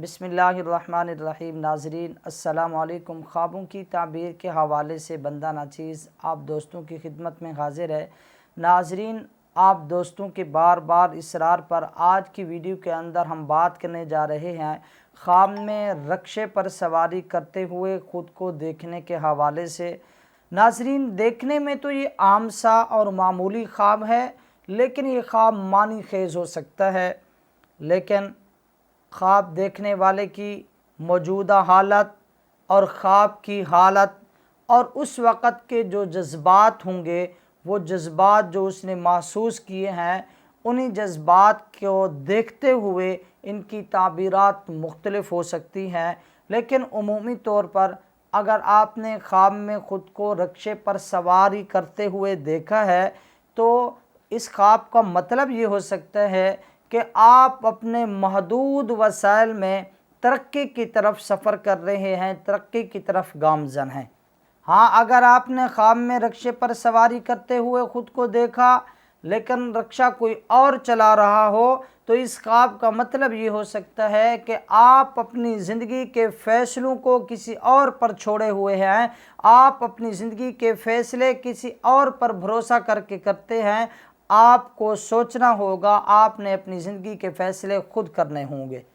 बिस्मिल्लाहिर्रहमानिर्रहीम। नाज़रीन अस्सलाम वालेकुम। ख्वाबों की ताबीर के हवाले से बंदा नाचीज़ आप दोस्तों की खिदमत में हाजिर है। नाज़रीन, आप दोस्तों के बार बार इसरार पर आज की वीडियो के अंदर हम बात करने जा रहे हैं ख्वाब में रक्शे पर सवारी करते हुए ख़ुद को देखने के हवाले से। नाज़रीन, देखने में तो ये आम सा और मामूली ख्वाब है, लेकिन ये ख्वाब मानी खेज़ हो सकता है। लेकिन ख्वाब देखने वाले की मौजूदा हालत और ख्वाब की हालत और उस वक़्त के जो जज्बात होंगे, वो जज्बात जो उसने महसूस किए हैं, उन्हीं जज्बात को देखते हुए इनकी ताबीरात मुख्तलिफ हो सकती हैं। लेकिन उमूमी तौर पर अगर आपने ख्वाब में ख़ुद को रक्शे पर सवारी करते हुए देखा है, तो इस ख्वाब का मतलब ये हो सकता है कि आप अपने महदूद वसाइल में तरक्की की तरफ सफ़र कर रहे हैं, तरक्की की तरफ गामज़न हैं। हाँ, अगर आपने ख्वाब में रक्शे पर सवारी करते हुए ख़ुद को देखा, लेकिन रक्शा कोई और चला रहा हो, तो इस ख्वाब का मतलब ये हो सकता है कि आप अपनी ज़िंदगी के फ़ैसलों को किसी और पर छोड़े हुए हैं। आप अपनी ज़िंदगी के फ़ैसले किसी और पर भरोसा करके करते हैं। आपको सोचना होगा, आपने अपनी ज़िंदगी के फ़ैसले खुद करने होंगे।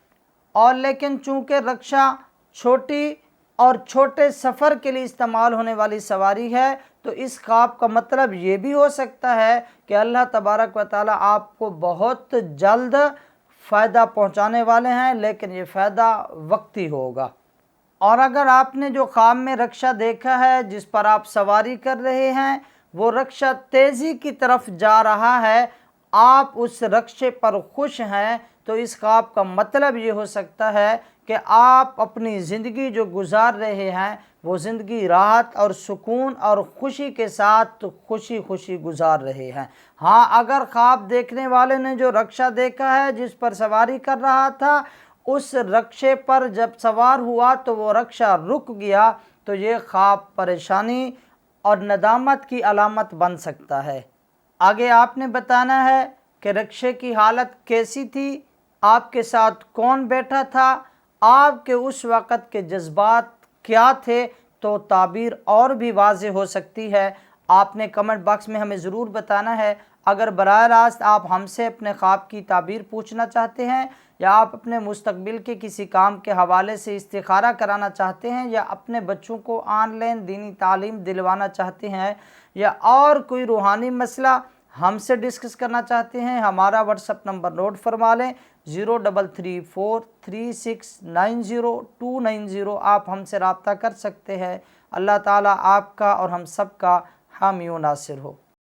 और लेकिन चूँकि रक्शा छोटी और छोटे सफ़र के लिए इस्तेमाल होने वाली सवारी है, तो इस ख्वाब का मतलब ये भी हो सकता है कि अल्लाह तबारक व तआला आपको बहुत जल्द फ़ायदा पहुँचाने वाले हैं, लेकिन ये फ़ायदा वक्ती होगा। और अगर आपने जो ख्वाब में रक्शा देखा है जिस पर आप सवारी कर रहे हैं, वो रक्शा तेज़ी की तरफ जा रहा है, आप उस रक्शे पर खुश हैं, तो इस ख्वाब का मतलब ये हो सकता है कि आप अपनी ज़िंदगी जो गुजार रहे हैं, वो ज़िंदगी राहत और सुकून और ख़ुशी के साथ खुशी खुशी गुजार रहे हैं। हाँ, अगर ख्वाब देखने वाले ने जो रक्शा देखा है जिस पर सवारी कर रहा था, उस रक्शे पर जब सवार हुआ तो वो रक्शा रुक गया, तो ये ख्वाब परेशानी और नदामत की अलामत बन सकता है। आगे आपने बताना है कि रक्शे की हालत कैसी थी, आपके साथ कौन बैठा था, आपके उस वक़्त के जज्बात क्या थे, तो ताबीर और भी वाज़ेह हो सकती है। आपने कमेंट बॉक्स में हमें ज़रूर बताना है। अगर बराह रास्त आप हमसे अपने ख्वाब की ताबीर पूछना चाहते हैं, या आप अपने मुस्तकबिल के किसी काम के हवाले से इस्तिखारा कराना चाहते हैं, या अपने बच्चों को ऑनलाइन दीनी तालीम दिलवाना चाहते हैं, या और कोई रूहानी मसला हमसे डिस्कस करना चाहते हैं, हमारा व्हाट्सअप नंबर नोट फरमा लें 03343690 आप हमसे रब्ता कर सकते हैं। अल्लाह ताला आपका और हम सब का हामी व नासिर हो।